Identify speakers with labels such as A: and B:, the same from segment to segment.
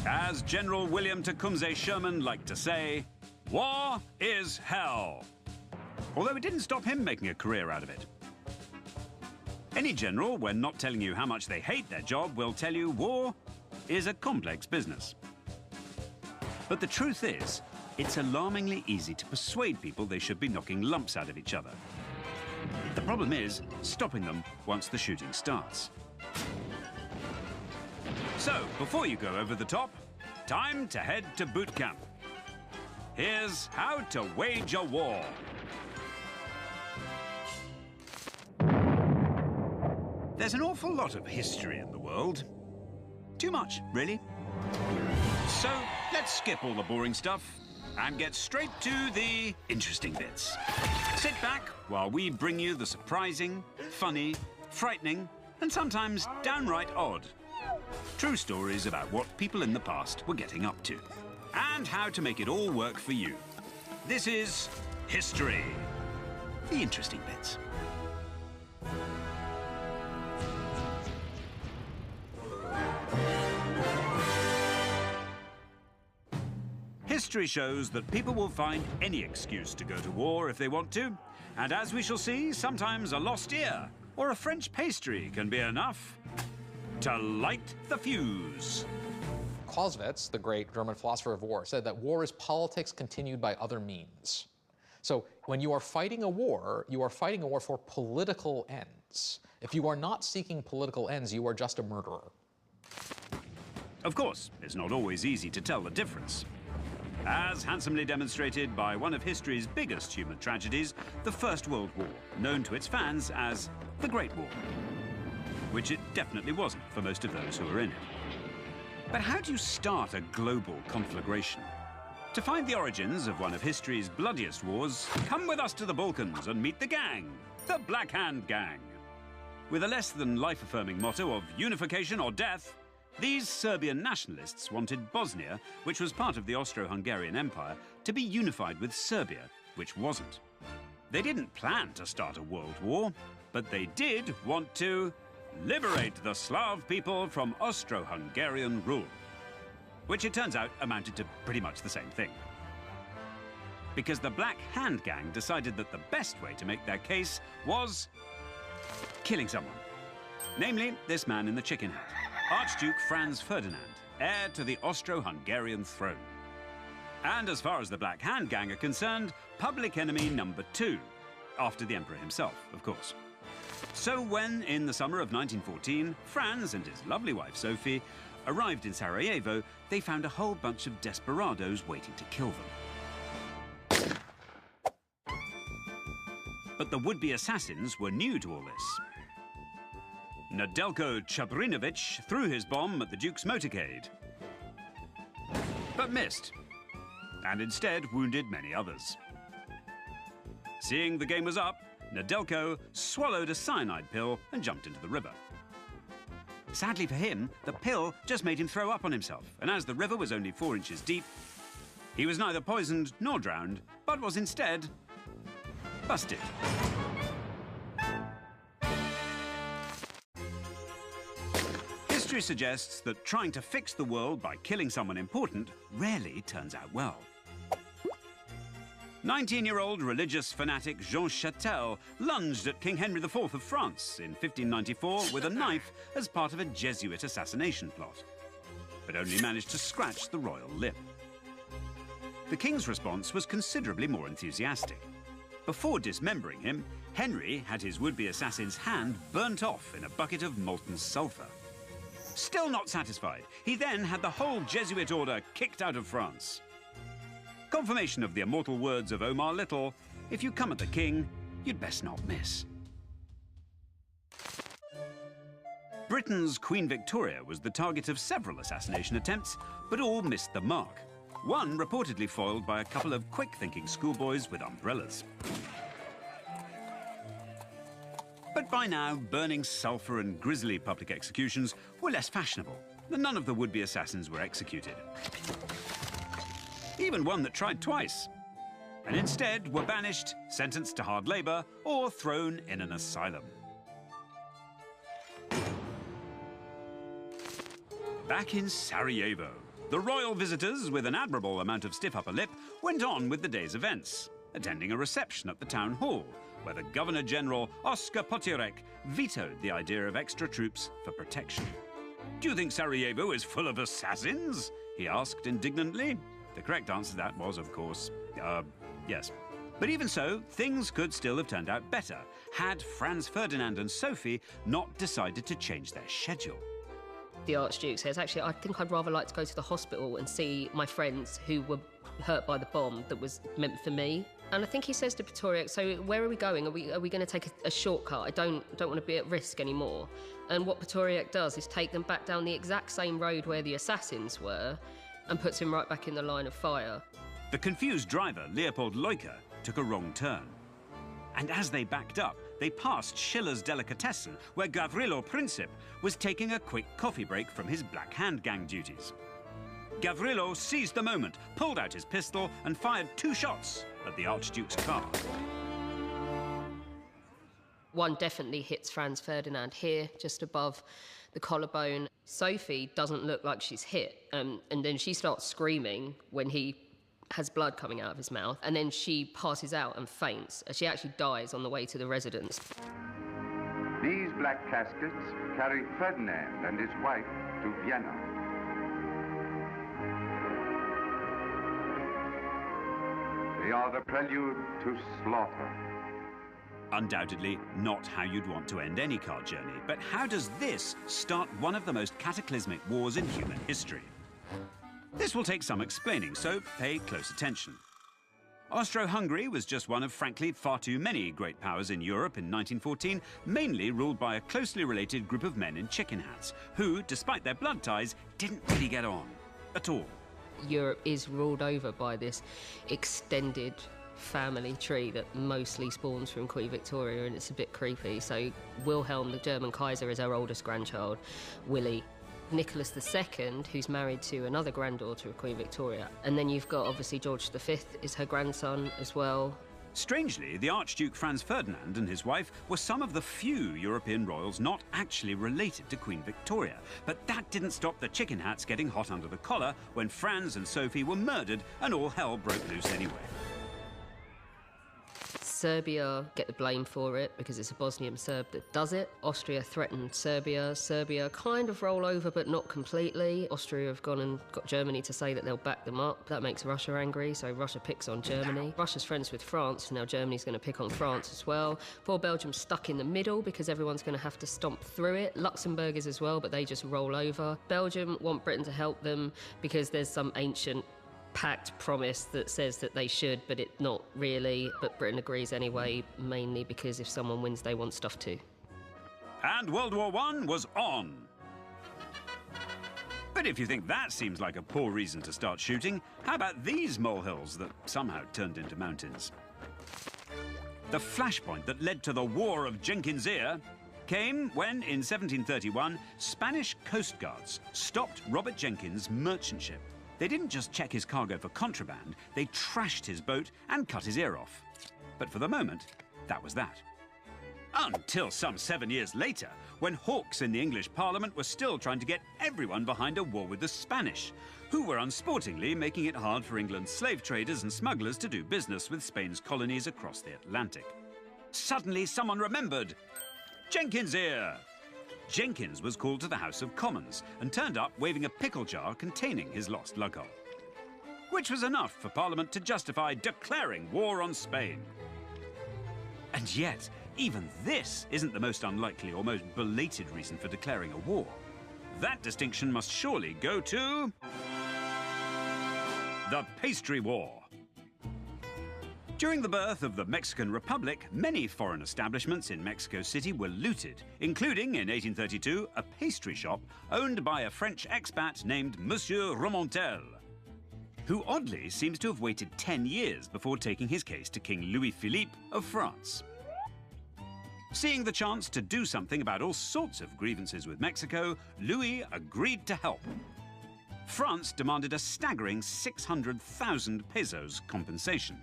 A: As General William Tecumseh Sherman liked to say, war is hell. Although it didn't stop him making a career out of it. Any general, when not telling you how much they hate their job, will tell you war is a complex business. But the truth is, it's alarmingly easy to persuade people they should be knocking lumps out of each other. The problem is stopping them once the shooting starts. So, before you go over the top, time to head to boot camp. Here's how to wage a war. There's an awful lot of history in the world. Too much, really. So, let's skip all the boring stuff and get straight to the interesting bits. Sit back while we bring you the surprising, funny, frightening, and sometimes downright odd true stories about what people in the past were getting up to, and how to make it all work for you. This is History. The interesting bits. History shows that people will find any excuse to go to war if they want to, and as we shall see, sometimes a lost ear or a French pastry can be enough to light the fuse.
B: Clausewitz, the great German philosopher of war, said that war is politics continued by other means. So when you are fighting a war, you are fighting a war for political ends. If you are not seeking political ends, you are just a murderer.
A: Of course, it's not always easy to tell the difference. As handsomely demonstrated by one of history's biggest human tragedies, the First World War, known to its fans as the Great War. Which it definitely wasn't for most of those who were in it. But how do you start a global conflagration? To find the origins of one of history's bloodiest wars, come with us to the Balkans and meet the gang, the Black Hand Gang. With a less than life-affirming motto of unification or death, these Serbian nationalists wanted Bosnia, which was part of the Austro-Hungarian Empire, to be unified with Serbia, which wasn't. They didn't plan to start a world war, but they did want to liberate the Slav people from Austro-Hungarian rule, which it turns out amounted to pretty much the same thing. Because the Black Hand Gang decided that the best way to make their case was killing someone. Namely, this man in the chicken hat, Archduke Franz Ferdinand, heir to the Austro-Hungarian throne. And as far as the Black Hand Gang are concerned, public enemy number 2, after the emperor himself, of course. So when, in the summer of 1914, Franz and his lovely wife Sophie arrived in Sarajevo, they found a whole bunch of desperados waiting to kill them. But the would-be assassins were new to all this. Nedeljko Chabrinovic threw his bomb at the Duke's motorcade, but missed, and instead wounded many others. Seeing the game was up, Nedeljko swallowed a cyanide pill and jumped into the river. Sadly for him, the pill just made him throw up on himself, and as the river was only 4 inches deep, he was neither poisoned nor drowned, but was instead busted. History suggests that trying to fix the world by killing someone important rarely turns out well. 19-year-old religious fanatic Jean Châtel lunged at King Henry IV of France in 1594 with a knife as part of a Jesuit assassination plot, but only managed to scratch the royal lip. The king's response was considerably more enthusiastic. Before dismembering him, Henry had his would-be assassin's hand burnt off in a bucket of molten sulfur. Still not satisfied, he then had the whole Jesuit order kicked out of France. Confirmation of the immortal words of Omar Little, if you come at the king, you'd best not miss. Britain's Queen Victoria was the target of several assassination attempts, but all missed the mark. One reportedly foiled by a couple of quick-thinking schoolboys with umbrellas. But by now, burning sulfur and grisly public executions were less fashionable, and none of the would-be assassins were executed. Even one that tried twice, and instead were banished, sentenced to hard labor, or thrown in an asylum. Back in Sarajevo, the royal visitors, with an admirable amount of stiff upper lip, went on with the day's events, attending a reception at the town hall, where the Governor-General Oskar Potiorek vetoed the idea of extra troops for protection. "Do you think Sarajevo is full of assassins?" he asked indignantly. The correct answer to that was, of course, yes. But even so, things could still have turned out better had Franz Ferdinand and Sophie not decided to change their schedule.
C: The Archduke says, actually, I think I'd rather like to go to the hospital and see my friends who were hurt by the bomb that was meant for me. And I think he says to Potiorek, so where are we going? Are we going to take a shortcut? I don't want to be at risk anymore. And what Potiorek does is take them back down the exact same road where the assassins were and puts him right back in the line of fire.
A: The confused driver, Leopold Leuker, took a wrong turn. And as they backed up, they passed Schiller's Delicatessen, where Gavrilo Princip was taking a quick coffee break from his Black Hand gang duties. Gavrilo seized the moment, pulled out his pistol, and fired 2 shots at the Archduke's car.
C: One definitely hits Franz Ferdinand here, just above the collarbone. Sophie doesn't look like she's hit, and then she starts screaming when he has blood coming out of his mouth, and then she passes out and faints, as she actually dies on the way to the residence.
D: These black caskets carry Ferdinand and his wife to Vienna. They are the prelude to slaughter.
A: Undoubtedly not how you'd want to end any car journey, but how does this start one of the most cataclysmic wars in human history? This will take some explaining, so pay close attention. Austro-Hungary was just one of, frankly, far too many great powers in Europe in 1914, mainly ruled by a closely related group of men in chicken hats, who, despite their blood ties, didn't really get on at all.
C: Europe is ruled over by this extended family tree that mostly spawns from Queen Victoria, and it's a bit creepy. So Wilhelm, the German Kaiser, is her oldest grandchild. Willie. Nicholas II, who's married to another granddaughter of Queen Victoria. And then you've got, obviously, George V is her grandson as well.
A: Strangely, the Archduke Franz Ferdinand and his wife were some of the few European royals not actually related to Queen Victoria. But that didn't stop the chicken hats getting hot under the collar when Franz and Sophie were murdered and all hell broke loose anyway.
C: Serbia get the blame for it because it's a Bosnian Serb that does it. Austria threatened Serbia. Serbia kind of roll over, but not completely. Austria have gone and got Germany to say that they'll back them up. That makes Russia angry, so Russia picks on Germany. Russia's friends with France, now Germany's going to pick on France as well. Poor Belgium's stuck in the middle because everyone's going to have to stomp through it. Luxembourg is as well, but they just roll over. Belgium want Britain to help them because there's some ancient pact promise that says that they should, but it's not really. But Britain agrees anyway, mainly because if someone wins, they want stuff too.
A: And World War I was on. But if you think that seems like a poor reason to start shooting, how about these molehills that somehow turned into mountains? The flashpoint that led to the War of Jenkins Ear came when, in 1731, Spanish coastguards stopped Robert Jenkins' merchant ship. They didn't just check his cargo for contraband, they trashed his boat and cut his ear off. But for the moment, that was that. Until some 7 years later, when hawks in the English Parliament were still trying to get everyone behind a war with the Spanish, who were unsportingly making it hard for England's slave traders and smugglers to do business with Spain's colonies across the Atlantic. Suddenly, someone remembered Jenkins Ear! Jenkins was called to the House of Commons and turned up waving a pickle jar containing his lost lughull, which was enough for Parliament to justify declaring war on Spain. And yet, even this isn't the most unlikely or most belated reason for declaring a war. That distinction must surely go to the Pastry War. During the birth of the Mexican Republic, many foreign establishments in Mexico City were looted, including, in 1832, a pastry shop owned by a French expat named Monsieur Romontel, who oddly seems to have waited 10 years before taking his case to King Louis-Philippe of France. Seeing the chance to do something about all sorts of grievances with Mexico, Louis agreed to help. France demanded a staggering 600,000 pesos compensation.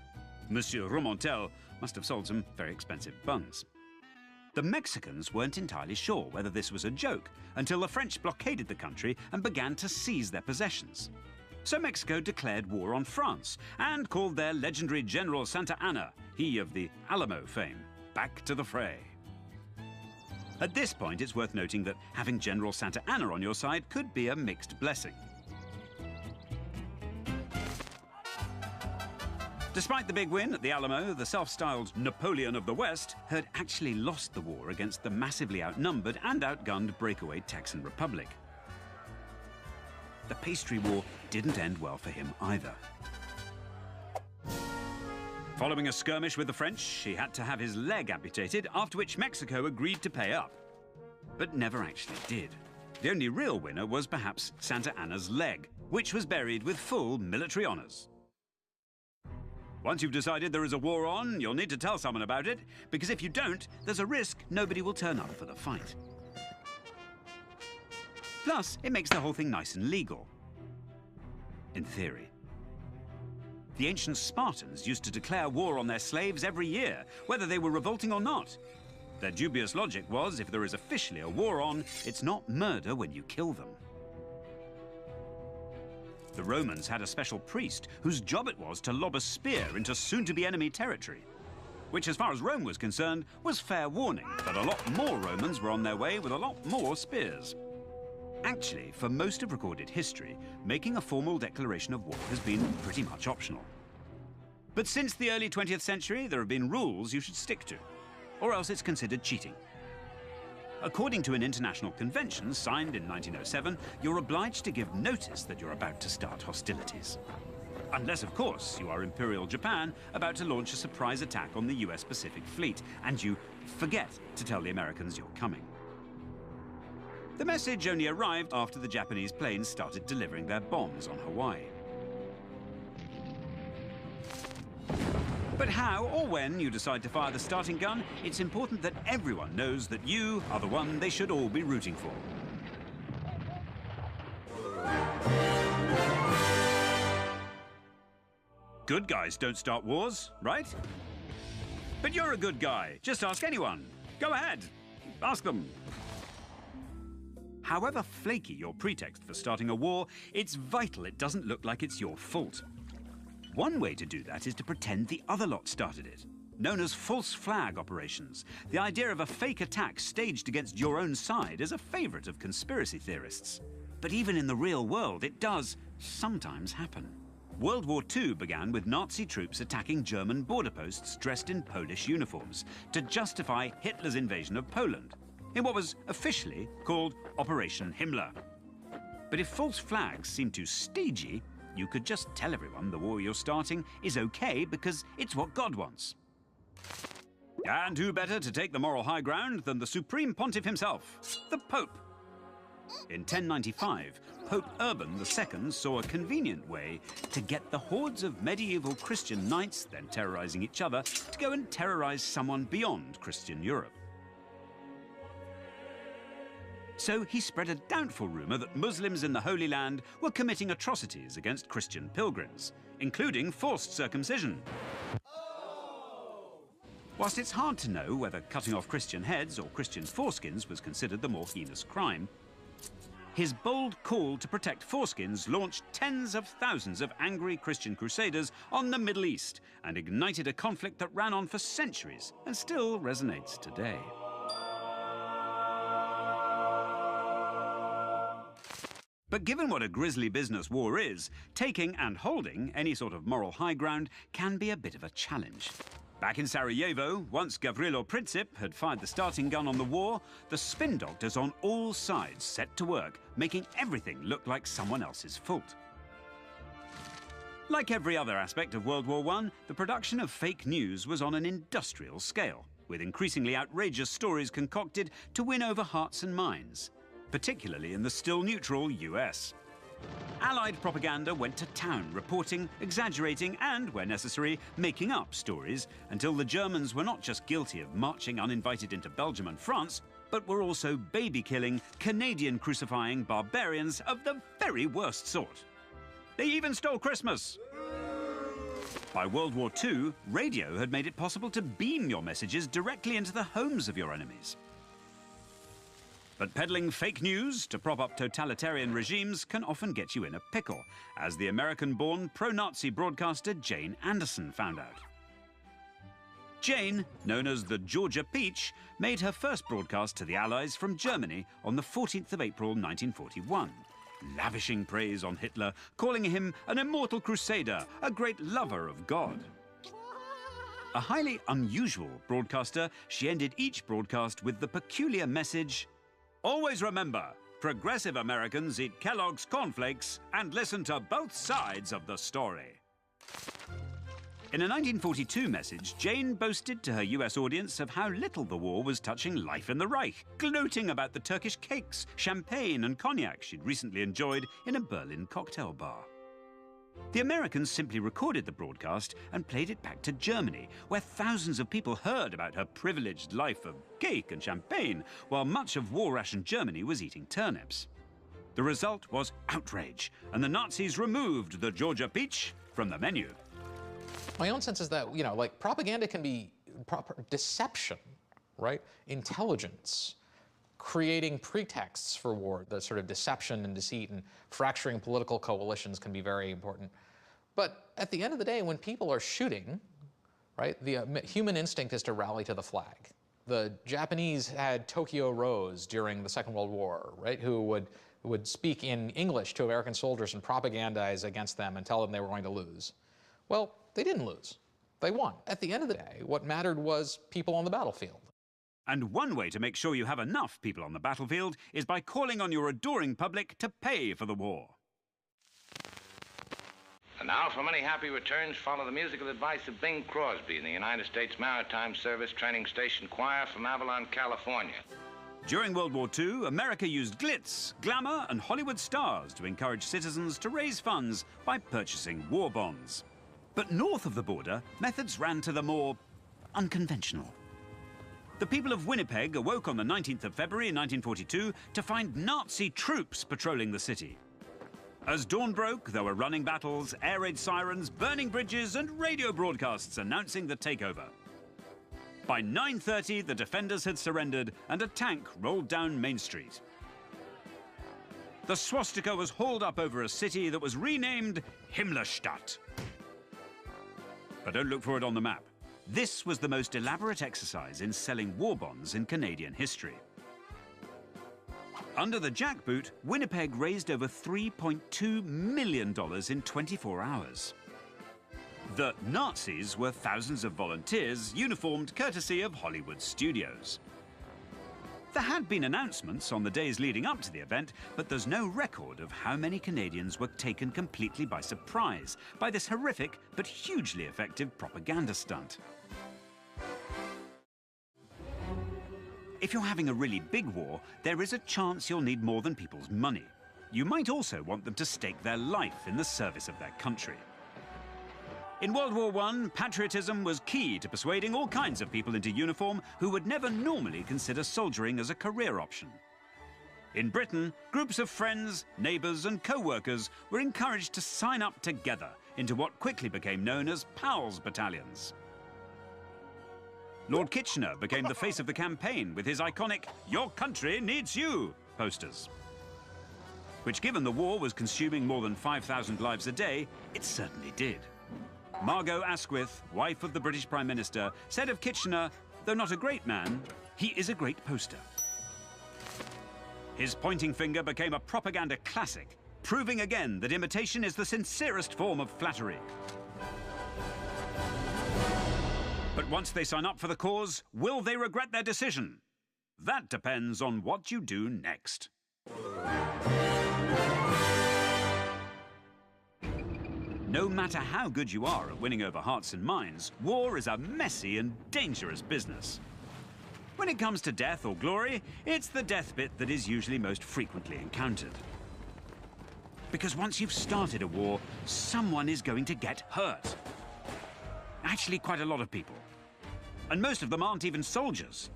A: Monsieur Romontel must have sold some very expensive buns. The Mexicans weren't entirely sure whether this was a joke until the French blockaded the country and began to seize their possessions. So Mexico declared war on France and called their legendary General Santa Anna, he of the Alamo fame, back to the fray. At this point, it's worth noting that having General Santa Anna on your side could be a mixed blessing. Despite the big win at the Alamo, the self-styled Napoleon of the West had actually lost the war against the massively outnumbered and outgunned breakaway Texan Republic. The Pastry War didn't end well for him either. Following a skirmish with the French, he had to have his leg amputated, after which Mexico agreed to pay up, but never actually did. The only real winner was perhaps Santa Anna's leg, which was buried with full military honors. Once you've decided there is a war on, you'll need to tell someone about it, because if you don't, there's a risk nobody will turn up for the fight. Plus, it makes the whole thing nice and legal. In theory. The ancient Spartans used to declare war on their slaves every year, whether they were revolting or not. Their dubious logic was, if there is officially a war on, it's not murder when you kill them. The Romans had a special priest whose job it was to lob a spear into soon-to-be enemy territory, which, as far as Rome was concerned, was fair warning that a lot more Romans were on their way with a lot more spears. Actually, for most of recorded history, making a formal declaration of war has been pretty much optional. But since the early 20th century, there have been rules you should stick to, or else it's considered cheating. According to an international convention signed in 1907, you're obliged to give notice that you're about to start hostilities. Unless, of course, you are Imperial Japan about to launch a surprise attack on the US Pacific Fleet, and you forget to tell the Americans you're coming. The message only arrived after the Japanese planes started delivering their bombs on Hawaii. But how or when you decide to fire the starting gun, it's important that everyone knows that you are the one they should all be rooting for. Good guys don't start wars, right? But you're a good guy. Just ask anyone. Go ahead. Ask them. However flaky your pretext for starting a war, it's vital it doesn't look like it's your fault. One way to do that is to pretend the other lot started it, known as false flag operations. The idea of a fake attack staged against your own side is a favorite of conspiracy theorists. But even in the real world, it does sometimes happen. World War II began with Nazi troops attacking German border posts dressed in Polish uniforms to justify Hitler's invasion of Poland, in what was officially called Operation Himmler. But if false flags seem too stagey, you could just tell everyone the war you're starting is okay because it's what God wants. And who better to take the moral high ground than the Supreme Pontiff himself, the Pope? In 1095, Pope Urban II saw a convenient way to get the hordes of medieval Christian knights, then terrorizing each other, to go and terrorize someone beyond Christian Europe. So he spread a doubtful rumor that Muslims in the Holy Land were committing atrocities against Christian pilgrims, including forced circumcision. Whilst it's hard to know whether cutting off Christian heads or Christian foreskins was considered the more heinous crime, his bold call to protect foreskins launched tens of thousands of angry Christian crusaders on the Middle East and ignited a conflict that ran on for centuries and still resonates today. But given what a grisly business war is, taking and holding any sort of moral high ground can be a bit of a challenge. Back in Sarajevo, once Gavrilo Princip had fired the starting gun on the war, the spin doctors on all sides set to work, making everything look like someone else's fault. Like every other aspect of World War I, the production of fake news was on an industrial scale, with increasingly outrageous stories concocted to win over hearts and minds, particularly in the still neutral US. Allied propaganda went to town, reporting, exaggerating, and, where necessary, making up stories, until the Germans were not just guilty of marching uninvited into Belgium and France, but were also baby-killing, Canadian-crucifying barbarians of the very worst sort. They even stole Christmas. By World War II, radio had made it possible to beam your messages directly into the homes of your enemies. But peddling fake news to prop up totalitarian regimes can often get you in a pickle, as the American-born pro-Nazi broadcaster Jane Anderson found out. Jane, known as the Georgia Peach, made her first broadcast to the Allies from Germany on the 14th of April 1941, lavishing praise on Hitler, calling him an immortal crusader, a great lover of God. A highly unusual broadcaster, she ended each broadcast with the peculiar message, "Always remember, progressive Americans eat Kellogg's cornflakes and listen to both sides of the story." In a 1942 message, Jane boasted to her US audience of how little the war was touching life in the Reich, gloating about the Turkish cakes, champagne and cognac she'd recently enjoyed in a Berlin cocktail bar. The Americans simply recorded the broadcast and played it back to Germany, where thousands of people heard about her privileged life of cake and champagne, while much of war-rationed Germany was eating turnips. The result was outrage, and the Nazis removed the Georgia Peach from the menu.
B: My own sense is that, like propaganda can be deception, right? Intelligence, creating pretexts for war, the sort of deception and deceit and fracturing political coalitions can be very important. But at the end of the day, when people are shooting, right, the human instinct is to rally to the flag. The Japanese had Tokyo Rose during the Second World War, right, who would speak in English to American soldiers and propagandize against them and tell them they were going to lose. Well, they didn't lose. They won. At the end of the day, what mattered was people on the battlefield.
A: And one way to make sure you have enough people on the battlefield is by calling on your adoring public to pay for the war.
E: And now, for many happy returns, follow the musical advice of Bing Crosby in the United States Maritime Service Training Station Choir from Avalon, California.
A: During World War II, America used glitz, glamour, and Hollywood stars to encourage citizens to raise funds by purchasing war bonds. But north of the border, methods ran to the more unconventional. The people of Winnipeg awoke on the 19th of February 1942 to find Nazi troops patrolling the city. As dawn broke, there were running battles, air raid sirens, burning bridges, and radio broadcasts announcing the takeover. By 9:30, the defenders had surrendered, and a tank rolled down Main Street. The swastika was hauled up over a city that was renamed Himmlerstadt. But don't look for it on the map. This was the most elaborate exercise in selling war bonds in Canadian history. Under the jackboot, Winnipeg raised over $3.2 million in 24 hours. The Nazis were thousands of volunteers uniformed courtesy of Hollywood studios. There had been announcements on the days leading up to the event, but there's no record of how many Canadians were taken completely by surprise by this horrific but hugely effective propaganda stunt. If you're having a really big war, there is a chance you'll need more than people's money. You might also want them to stake their life in the service of their country. In World War I, patriotism was key to persuading all kinds of people into uniform who would never normally consider soldiering as a career option. In Britain, groups of friends, neighbours and co-workers were encouraged to sign up together into what quickly became known as Pals battalions. Lord Kitchener became the face of the campaign with his iconic "Your country needs you" posters. Which, given the war was consuming more than 5,000 lives a day, it certainly did. Margot Asquith, wife of the British Prime Minister, said of Kitchener, though not a great man, he is a great poster. His pointing finger became a propaganda classic, proving again that imitation is the sincerest form of flattery. But once they sign up for the cause, will they regret their decision? That depends on what you do next. No matter how good you are at winning over hearts and minds, war is a messy and dangerous business. When it comes to death or glory, it's the death bit that is usually most frequently encountered. Because once you've started a war, someone is going to get hurt. Actually, quite a lot of people. And most of them aren't even soldiers.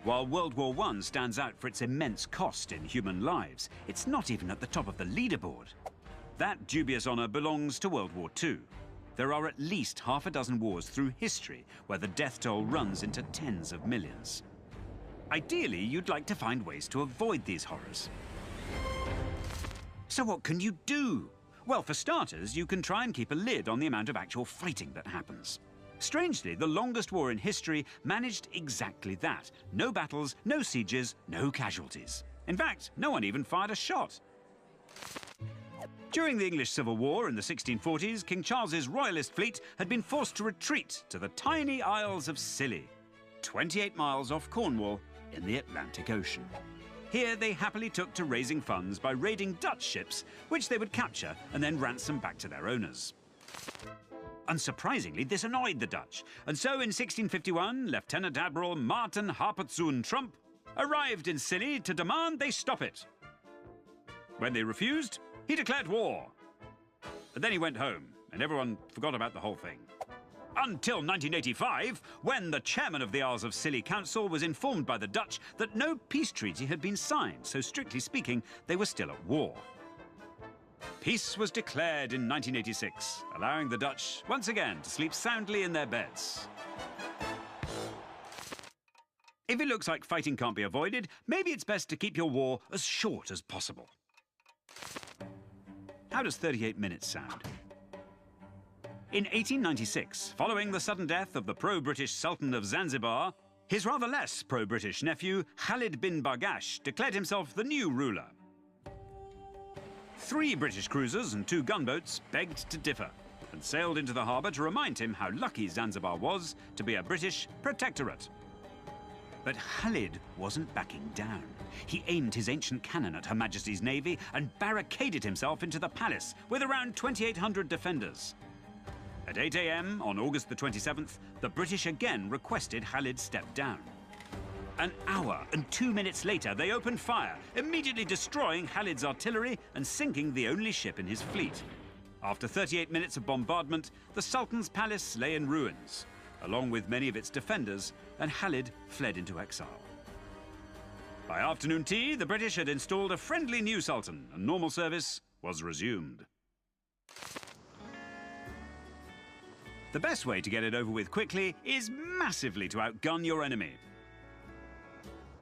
A: While World War I stands out for its immense cost in human lives, it's not even at the top of the leaderboard. That dubious honour belongs to World War II. There are at least half a dozen wars through history where the death toll runs into tens of millions. Ideally, you'd like to find ways to avoid these horrors. So what can you do? Well, for starters, you can try and keep a lid on the amount of actual fighting that happens. Strangely, the longest war in history managed exactly that. No battles, no sieges, no casualties. In fact, no one even fired a shot. During the English Civil War in the 1640s, King Charles's royalist fleet had been forced to retreat to the tiny Isles of Scilly, 28 miles off Cornwall in the Atlantic Ocean. Here they happily took to raising funds by raiding Dutch ships, which they would capture and then ransom back to their owners. Unsurprisingly, this annoyed the Dutch, and so in 1651, Lieutenant Admiral Martin Harputzoon Trump arrived in Scilly to demand they stop it. When they refused, he declared war. But then he went home, and everyone forgot about the whole thing. Until 1985, when the chairman of the Isles of Scilly Council was informed by the Dutch that no peace treaty had been signed, so strictly speaking, they were still at war. Peace was declared in 1986, allowing the Dutch once again to sleep soundly in their beds. If it looks like fighting can't be avoided, maybe it's best to keep your war as short as possible. How does 38 minutes sound? In 1896, following the sudden death of the pro-British Sultan of Zanzibar, his rather less pro-British nephew, Khalid bin Bargash, declared himself the new ruler. 3 British cruisers and 2 gunboats begged to differ and sailed into the harbour to remind him how lucky Zanzibar was to be a British protectorate. But Khalid wasn't backing down. He aimed his ancient cannon at Her Majesty's Navy and barricaded himself into the palace with around 2,800 defenders. At 8 a.m. on August the 27th, the British again requested Khalid step down. An hour and 2 minutes later, they opened fire, immediately destroying Khalid's artillery and sinking the only ship in his fleet. After 38 minutes of bombardment, the Sultan's palace lay in ruins, along with many of its defenders, and Khalid fled into exile. By afternoon tea, the British had installed a friendly new Sultan, and normal service was resumed. The best way to get it over with quickly is massively to outgun your enemy.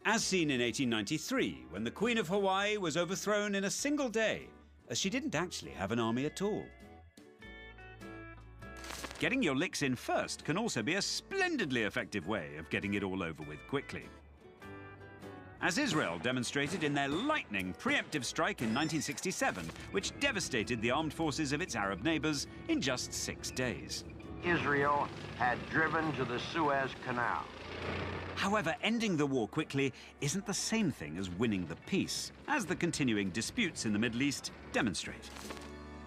A: As seen in 1893, when the Queen of Hawaii was overthrown in a single day, as she didn't actually have an army at all. Getting your licks in first can also be a splendidly effective way of getting it all over with quickly. As Israel demonstrated in their lightning preemptive strike in 1967, which devastated the armed forces of its Arab neighbors in just 6 days.
F: Israel had driven to the Suez Canal.
A: However, ending the war quickly isn't the same thing as winning the peace, as the continuing disputes in the Middle East demonstrate.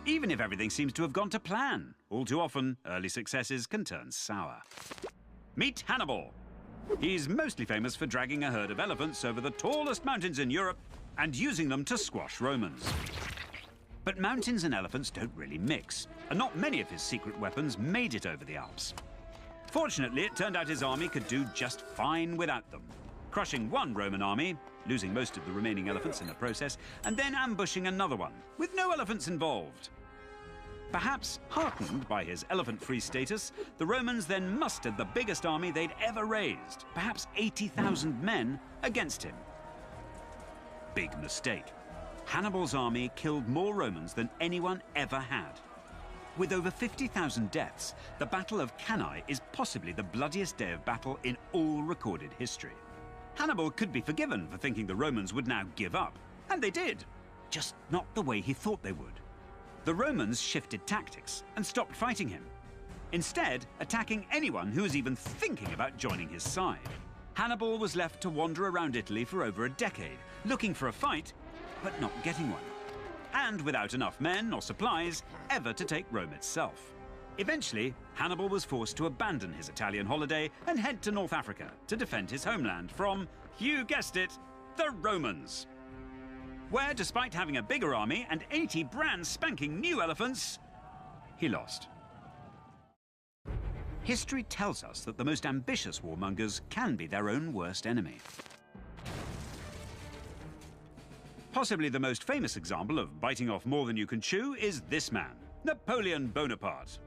A: Even if everything seems to have gone to plan, all too often, early successes can turn sour. Meet Hannibal. He's mostly famous for dragging a herd of elephants over the tallest mountains in Europe and using them to squash Romans. But mountains and elephants don't really mix, and not many of his secret weapons made it over the Alps. Fortunately, it turned out his army could do just fine without them, crushing one Roman army, losing most of the remaining elephants in the process, and then ambushing another one, with no elephants involved. Perhaps heartened by his elephant-free status, the Romans then mustered the biggest army they'd ever raised, perhaps 80,000 men, against him. Big mistake. Hannibal's army killed more Romans than anyone ever had. With over 50,000 deaths, the Battle of Cannae is possibly the bloodiest day of battle in all recorded history. Hannibal could be forgiven for thinking the Romans would now give up, and they did, just not the way he thought they would. The Romans shifted tactics and stopped fighting him, instead attacking anyone who was even thinking about joining his side. Hannibal was left to wander around Italy for over a decade, looking for a fight, but not getting one, and without enough men or supplies ever to take Rome itself. Eventually, Hannibal was forced to abandon his Italian holiday and head to North Africa to defend his homeland from, you guessed it, the Romans. Where, despite having a bigger army and 80 brand spanking new elephants, he lost. History tells us that the most ambitious warmongers can be their own worst enemy. Possibly the most famous example of biting off more than you can chew is this man, Napoleon Bonaparte.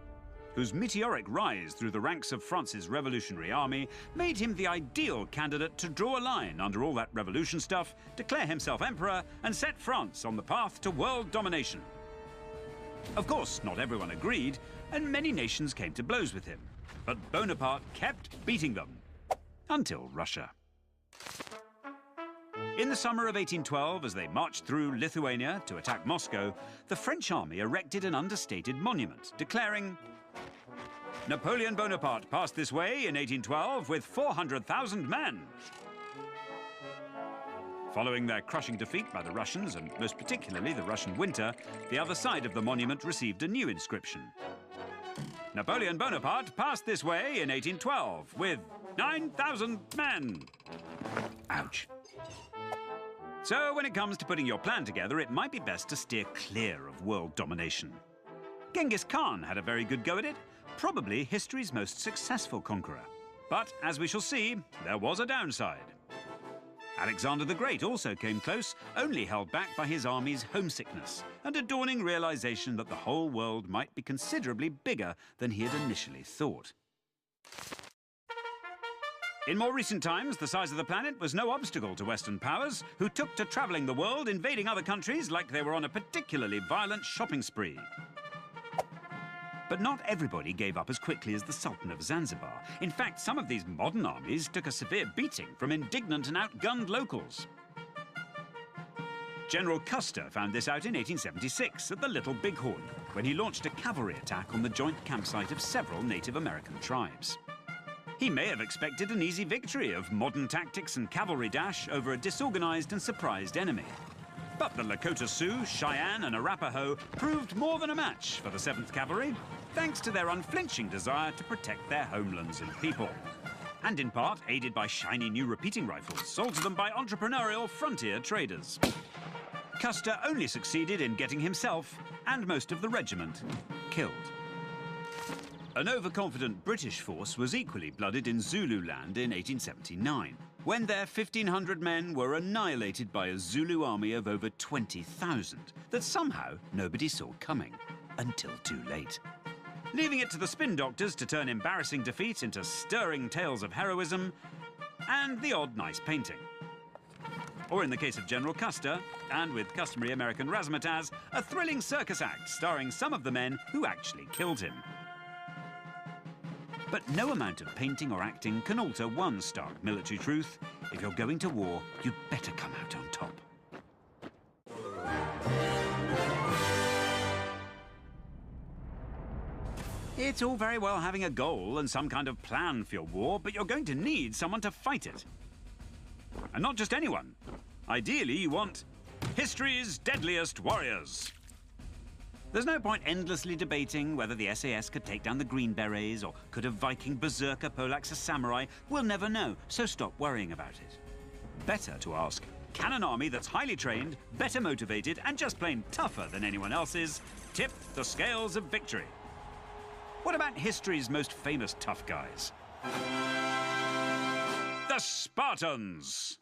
A: whose meteoric rise through the ranks of France's revolutionary army made him the ideal candidate to draw a line under all that revolution stuff, declare himself emperor, and set France on the path to world domination. Of course, not everyone agreed, and many nations came to blows with him. But Bonaparte kept beating them. Until Russia. In the summer of 1812, as they marched through Lithuania to attack Moscow, the French army erected an understated monument, declaring, "Napoleon Bonaparte passed this way in 1812 with 400,000 men." Following their crushing defeat by the Russians, and most particularly the Russian winter, the other side of the monument received a new inscription. "Napoleon Bonaparte passed this way in 1812 with 9,000 men." Ouch. So when it comes to putting your plan together, it might be best to steer clear of world domination. Genghis Khan had a very good go at it, probably history's most successful conqueror. But as we shall see, there was a downside. Alexander the Great also came close, only held back by his army's homesickness and a dawning realization that the whole world might be considerably bigger than he had initially thought. In more recent times, the size of the planet was no obstacle to Western powers, who took to travelling the world, invading other countries like they were on a particularly violent shopping spree. But not everybody gave up as quickly as the Sultan of Zanzibar. In fact, some of these modern armies took a severe beating from indignant and outgunned locals. General Custer found this out in 1876 at the Little Bighorn, when he launched a cavalry attack on the joint campsite of several Native American tribes. He may have expected an easy victory of modern tactics and cavalry dash over a disorganized and surprised enemy. But the Lakota Sioux, Cheyenne and Arapaho proved more than a match for the 7th Cavalry, thanks to their unflinching desire to protect their homelands and people. And in part aided by shiny new repeating rifles sold to them by entrepreneurial frontier traders. Custer only succeeded in getting himself and most of the regiment killed. An overconfident British force was equally blooded in Zululand in 1879, when their 1,500 men were annihilated by a Zulu army of over 20,000 that somehow nobody saw coming, until too late. Leaving it to the spin doctors to turn embarrassing defeat into stirring tales of heroism and the odd nice painting. Or in the case of General Custer, and with customary American razzmatazz, a thrilling circus act starring some of the men who actually killed him. But no amount of painting or acting can alter one stark military truth. If you're going to war, you'd better come out on top. It's all very well having a goal and some kind of plan for your war, but you're going to need someone to fight it. And not just anyone. Ideally, you want history's deadliest warriors. There's no point endlessly debating whether the SAS could take down the Green Berets or could a Viking berserker poleaxe a samurai. We'll never know, so stop worrying about it. Better to ask, can an army that's highly trained, better motivated, and just plain tougher than anyone else's tip the scales of victory? What about history's most famous tough guys? The Spartans!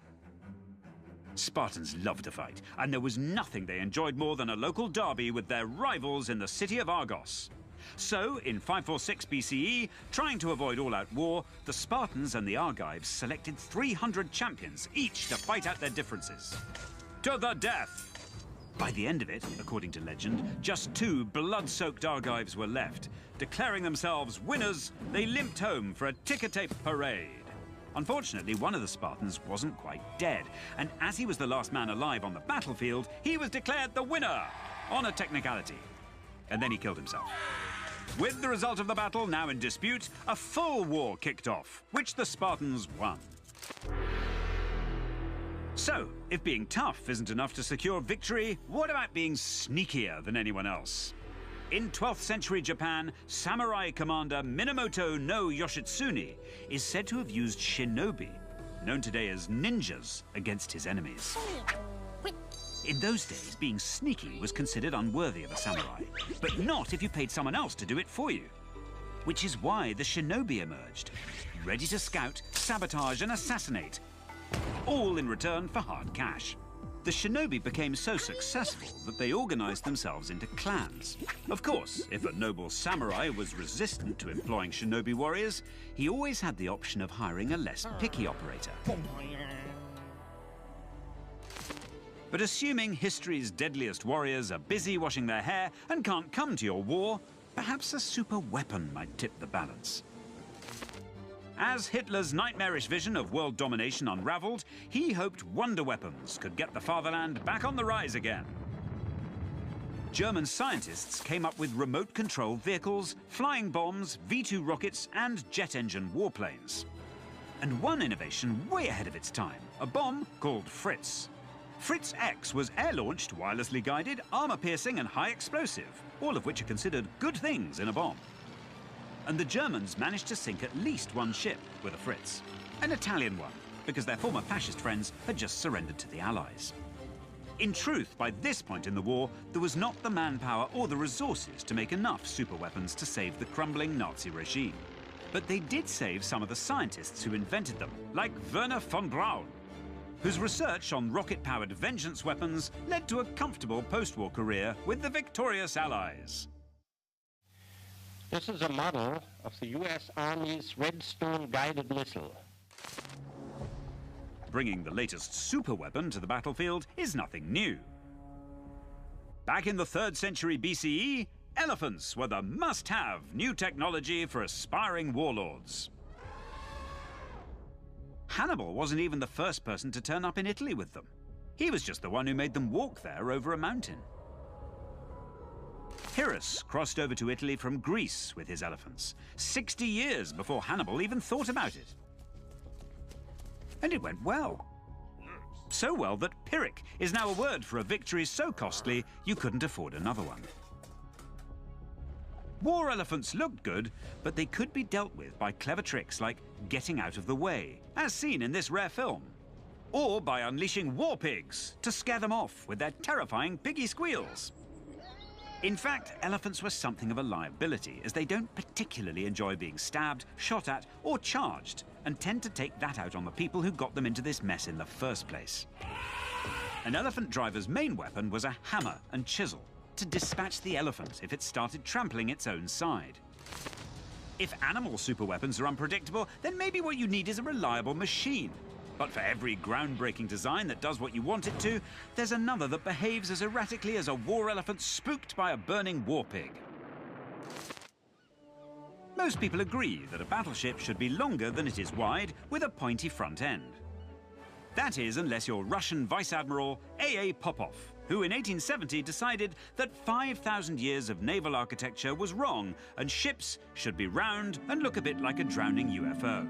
A: Spartans loved to fight, and there was nothing they enjoyed more than a local derby with their rivals in the city of Argos. So, in 546 BCE, trying to avoid all-out war, the Spartans and the Argives selected 300 champions, each to fight out their differences. To the death! By the end of it, according to legend, just 2 blood-soaked Argives were left. Declaring themselves winners, they limped home for a ticker-tape parade. Unfortunately, one of the Spartans wasn't quite dead, and as he was the last man alive on the battlefield, he was declared the winner on a technicality. And then he killed himself. With the result of the battle now in dispute, a full war kicked off, which the Spartans won. So, if being tough isn't enough to secure victory, what about being sneakier than anyone else? In 12th century Japan, samurai commander Minamoto no Yoshitsune is said to have used shinobi, known today as ninjas, against his enemies. In those days, being sneaky was considered unworthy of a samurai, but not if you paid someone else to do it for you. Which is why the shinobi emerged, ready to scout, sabotage and assassinate, all in return for hard cash. The shinobi became so successful that they organized themselves into clans. Of course, if a noble samurai was resistant to employing shinobi warriors, he always had the option of hiring a less picky operator. But assuming history's deadliest warriors are busy washing their hair and can't come to your war, perhaps a super weapon might tip the balance. As Hitler's nightmarish vision of world domination unraveled, he hoped wonder weapons could get the fatherland back on the rise again. German scientists came up with remote-controlled vehicles, flying bombs, V-2 rockets, and jet-engine warplanes. And one innovation way ahead of its time, a bomb called Fritz. Fritz X was air-launched, wirelessly guided, armor-piercing, and high-explosive, all of which are considered good things in a bomb. And the Germans managed to sink at least one ship with a Fritz. An Italian one, because their former fascist friends had just surrendered to the Allies. In truth, by this point in the war, there was not the manpower or the resources to make enough superweapons to save the crumbling Nazi regime. But they did save some of the scientists who invented them, like Werner von Braun, whose research on rocket-powered vengeance weapons led to a comfortable post-war career with the victorious Allies.
G: This is a model of the U.S. Army's Redstone guided missile.
A: Bringing the latest superweapon to the battlefield is nothing new. Back in the 3rd century BCE, elephants were the must-have new technology for aspiring warlords. Hannibal wasn't even the first person to turn up in Italy with them. He was just the one who made them walk there over a mountain. Pyrrhus crossed over to Italy from Greece with his elephants, 60 years before Hannibal even thought about it. And it went well. So well that Pyrrhic is now a word for a victory so costly you couldn't afford another one. War elephants looked good, but they could be dealt with by clever tricks like getting out of the way, as seen in this rare film, or by unleashing war pigs to scare them off with their terrifying piggy squeals. In fact, elephants were something of a liability, as they don't particularly enjoy being stabbed, shot at, or charged, and tend to take that out on the people who got them into this mess in the first place. An elephant driver's main weapon was a hammer and chisel, to dispatch the elephant if it started trampling its own side. If animal superweapons are unpredictable, then maybe what you need is a reliable machine. But for every groundbreaking design that does what you want it to, there's another that behaves as erratically as a war elephant spooked by a burning war pig. Most people agree that a battleship should be longer than it is wide, with a pointy front end. That is, unless you're Russian Vice Admiral A.A. Popov, who in 1870 decided that 5,000 years of naval architecture was wrong and ships should be round and look a bit like a drowning UFO.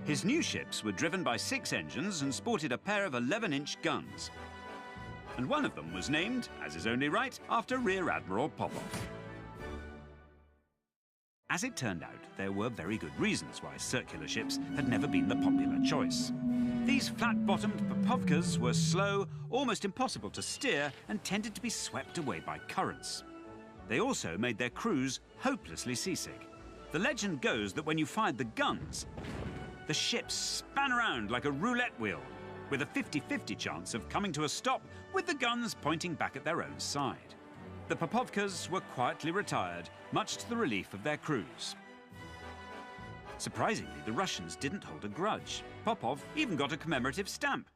A: His new ships were driven by 6 engines and sported a pair of 11-inch guns. And one of them was named, as is only right, after Rear Admiral Popov. As it turned out, there were very good reasons why circular ships had never been the popular choice. These flat-bottomed Papovkas were slow, almost impossible to steer, and tended to be swept away by currents. They also made their crews hopelessly seasick. The legend goes that when you fired the guns, the ships span around like a roulette wheel, with a 50-50 chance of coming to a stop with the guns pointing back at their own side. The Papovkas were quietly retired, much to the relief of their crews. Surprisingly, the Russians didn't hold a grudge. Popov even got a commemorative stamp.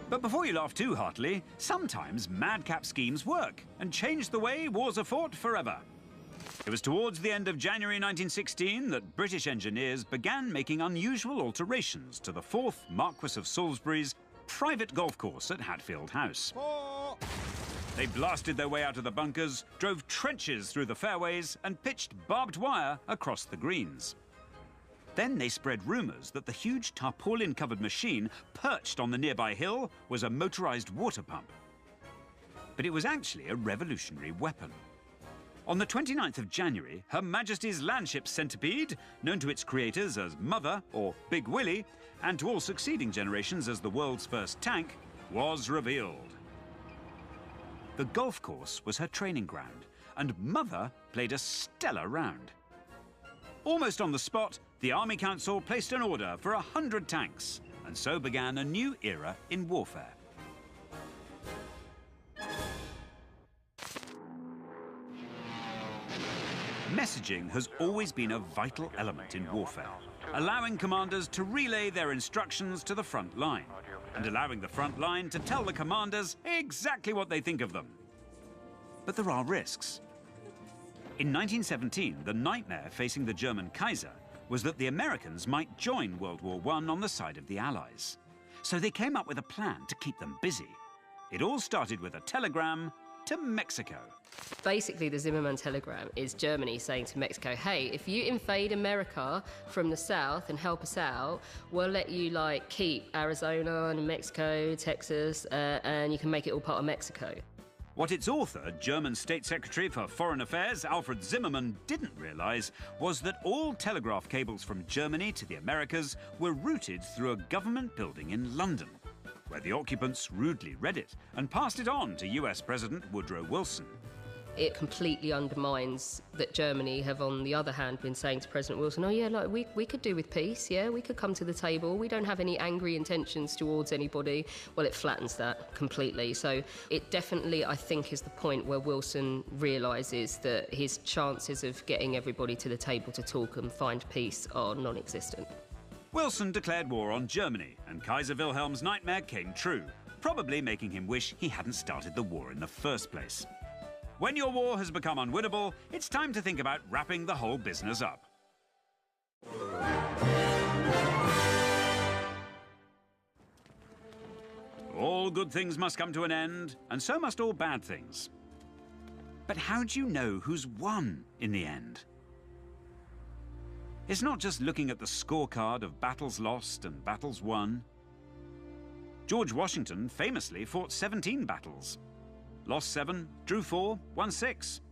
A: But before you laugh too heartily, sometimes madcap schemes work and change the way wars are fought forever. It was towards the end of January 1916 that British engineers began making unusual alterations to the 4th Marquess of Salisbury's private golf course at Hatfield House. They blasted their way out of the bunkers, drove trenches through the fairways, and pitched barbed wire across the greens. Then they spread rumours that the huge tarpaulin-covered machine perched on the nearby hill was a motorised water pump. But it was actually a revolutionary weapon. On the 29th of January, Her Majesty's Landship Centipede, known to its creators as Mother or Big Willie, and to all succeeding generations as the world's first tank, was revealed. The golf course was her training ground, and Mother played a stellar round. Almost on the spot, the Army Council placed an order for 100 tanks, and and so began a new era in warfare. Messaging has always been a vital element in warfare, allowing commanders to relay their instructions to the front line, and allowing the front line to tell the commanders exactly what they think of them. But there are risks. In 1917, the nightmare facing the German Kaiser was that the Americans might join World War I on the side of the Allies. So they came up with a plan to keep them busy. It all started with a telegram to Mexico.
C: Basically, the Zimmermann telegram is Germany saying to Mexico, hey, if you invade America from the south and help us out, we'll let you, like, keep Arizona and Mexico, Texas, and you can make it all part of Mexico.
A: What its author, German State Secretary for Foreign Affairs Alfred Zimmermann, didn't realize was that all telegraph cables from Germany to the Americas were routed through a government building in London, where the occupants rudely read it and passed it on to US President Woodrow Wilson.
C: It completely undermines that Germany have, on the other hand, been saying to President Wilson, oh yeah, like we could do with peace, yeah, we could come to the table, we don't have any angry intentions towards anybody. Well, it flattens that completely. So it definitely, I think, is the point where Wilson realises that his chances of getting everybody to the table to talk and find peace are non-existent.
A: Wilson declared war on Germany, and Kaiser Wilhelm's nightmare came true, probably making him wish he hadn't started the war in the first place. When your war has become unwinnable, it's time to think about wrapping the whole business up. All good things must come to an end, and so must all bad things. But how do you know who's won in the end? It's not just looking at the scorecard of battles lost and battles won. George Washington famously fought 17 battles. Lost 7, drew 4, won 6.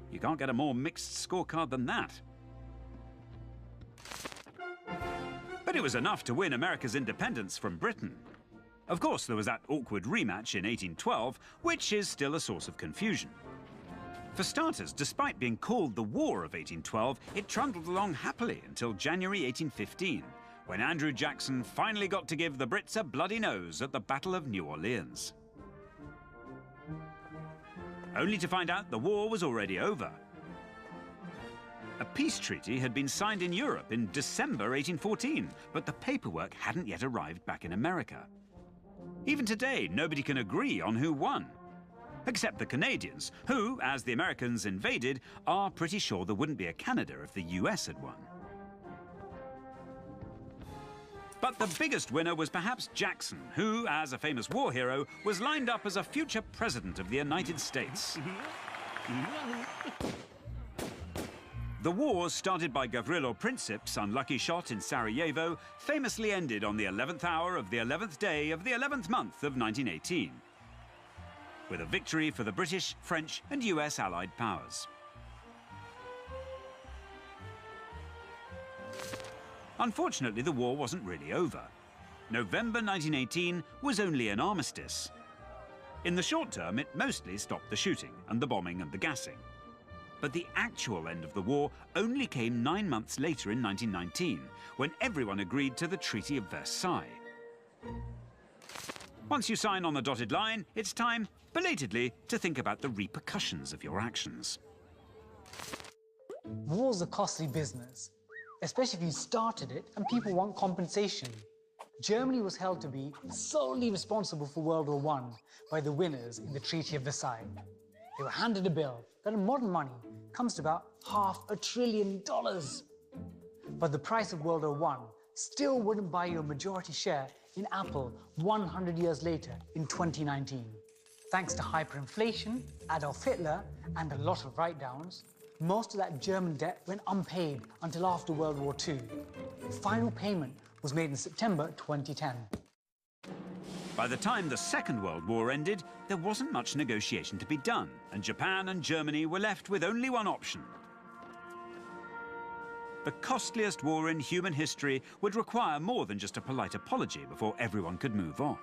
A: You can't get a more mixed scorecard than that. But it was enough to win America's independence from Britain. Of course, there was that awkward rematch in 1812, which is still a source of confusion. For starters, despite being called the War of 1812, it trundled along happily until January 1815, when Andrew Jackson finally got to give the Brits a bloody nose at the Battle of New Orleans. Only to find out the war was already over. A peace treaty had been signed in Europe in December 1814, but the paperwork hadn't yet arrived back in America. Even today, nobody can agree on who won. Except the Canadians, who, as the Americans invaded, are pretty sure there wouldn't be a Canada if the US had won. But the biggest winner was perhaps Jackson, who, as a famous war hero, was lined up as a future president of the United States. The war, started by Gavrilo Princip's unlucky shot in Sarajevo, famously ended on the 11th hour of the 11th day of the 11th month of 1918, with a victory for the British, French, and US Allied powers. Unfortunately, the war wasn't really over. November 1918 was only an armistice. In the short term, it mostly stopped the shooting and the bombing and the gassing. But the actual end of the war only came 9 months later in 1919, when everyone agreed to the Treaty of Versailles. Once you sign on the dotted line, it's time, belatedly, to think about the repercussions of your actions.
H: War's a costly business, especially if you started it and people want compensation. Germany was held to be solely responsible for World War I by the winners in the Treaty of Versailles. They were handed a bill that in modern money comes to about $500 billion. But the price of World War I still wouldn't buy you a majority share in Apple 100 years later in 2019. Thanks to hyperinflation, Adolf Hitler, and a lot of write-downs, most of that German debt went unpaid until after World War II. The final payment was made in September 2010.
A: By the time the Second World War ended, there wasn't much negotiation to be done, and Japan and Germany were left with only one option. The costliest war in human history would require more than just a polite apology before everyone could move on.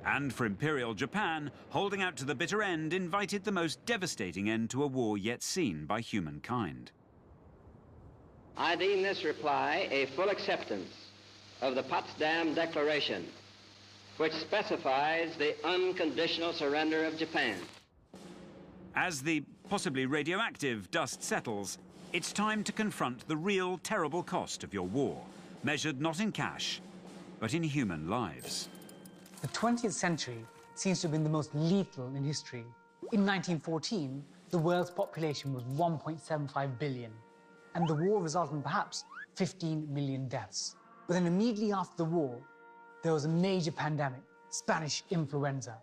A: And for Imperial Japan, holding out to the bitter end invited the most devastating end to a war yet seen by humankind.
I: I deem this reply a full acceptance of the Potsdam Declaration, which specifies the unconditional surrender of Japan.
A: As the possibly radioactive dust settles, it's time to confront the real terrible cost of your war, measured not in cash, but in human lives.
H: The 20th century seems to have been the most lethal in history. In 1914, the world's population was 1.75 billion, and the war resulted in perhaps 15 million deaths. But then immediately after the war, there was a major pandemic, Spanish influenza,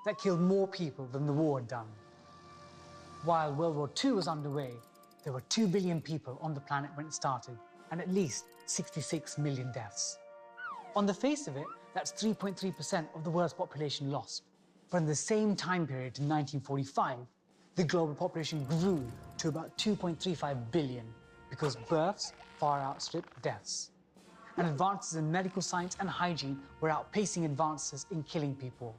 H: that killed more people than the war had done. While World War II was underway, there were 2 billion people on the planet when it started, and at least 66 million deaths. On the face of it, that's 3.3% of the world's population lost. But in the same time period, in 1945, the global population grew to about 2.35 billion because births far outstripped deaths. And advances in medical science and hygiene were outpacing advances in killing people.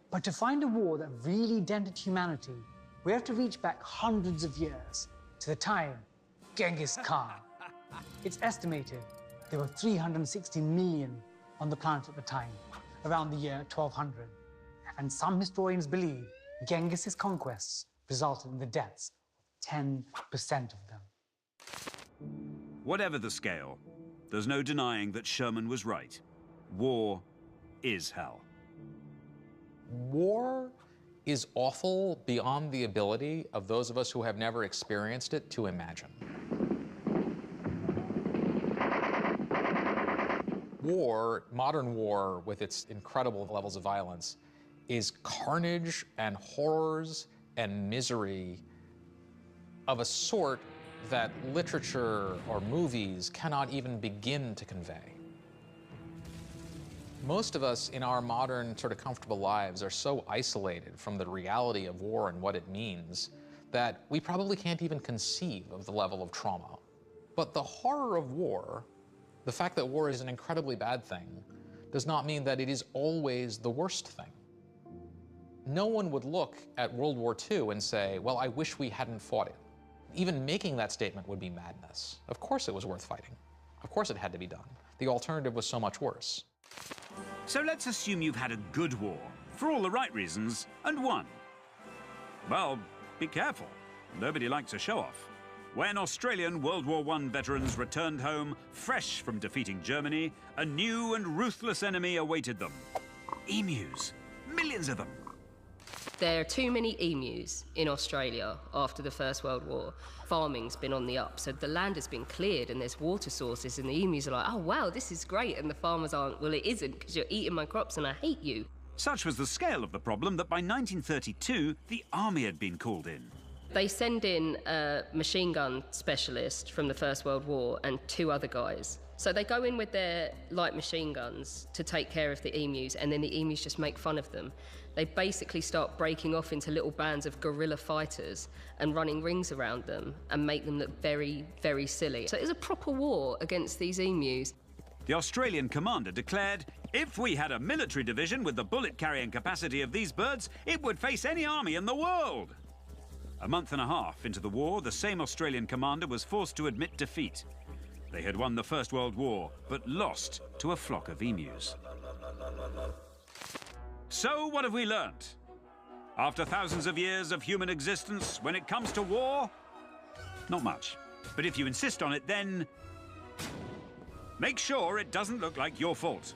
H: But to find a war that really dented humanity, we have to reach back hundreds of years to the time of Genghis Khan. It's estimated there were 360 million on the planet at the time, around the year 1200. And some historians believe Genghis's conquests resulted in the deaths of 10% of them.
A: Whatever the scale, there's no denying that Sherman was right. War is hell.
B: War is awful beyond the ability of those of us who have never experienced it to imagine. War, modern war, with its incredible levels of violence, is carnage and horrors and misery of a sort that literature or movies cannot even begin to convey. Most of us in our modern sort of comfortable lives are so isolated from the reality of war and what it means that we probably can't even conceive of the level of trauma. But the horror of war, the fact that war is an incredibly bad thing, does not mean that it is always the worst thing. No one would look at World War II and say, well, I wish we hadn't fought it. Even making that statement would be madness. Of course it was worth fighting. Of course it had to be done. The alternative was so much worse.
A: So let's assume you've had a good war, for all the right reasons, and won. Well, be careful. Nobody likes a show-off. When Australian World War I veterans returned home, fresh from defeating Germany, a new and ruthless enemy awaited them. Emus. Millions of them.
C: There are too many emus in Australia after the First World War. Farming's been on the up, so the land has been cleared and there's water sources, and the emus are like, oh wow, this is great, and the farmers aren't, well it isn't, because you're eating my crops and I hate you.
A: Such was the scale of the problem that by 1932, the army had been called in.
C: They send in a machine gun specialist from the First World War and 2 other guys. So they go in with their light machine guns to take care of the emus, and then the emus just make fun of them. They basically start breaking off into little bands of guerrilla fighters and running rings around them and make them look very, very silly. So it was a proper war against these emus.
A: The Australian commander declared, if we had a military division with the bullet-carrying capacity of these birds, it would face any army in the world. A month and a half into the war, the same Australian commander was forced to admit defeat. They had won the First World War, but lost to a flock of emus. So what have we learnt? After thousands of years of human existence, when it comes to war, not much. But if you insist on it, then make sure it doesn't look like your fault.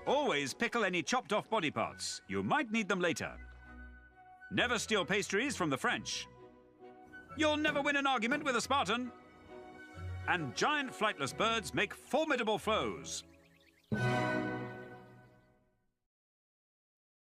A: Always pickle any chopped off body parts. You might need them later. Never steal pastries from the French. You'll never win an argument with a Spartan. And giant flightless birds make formidable foes.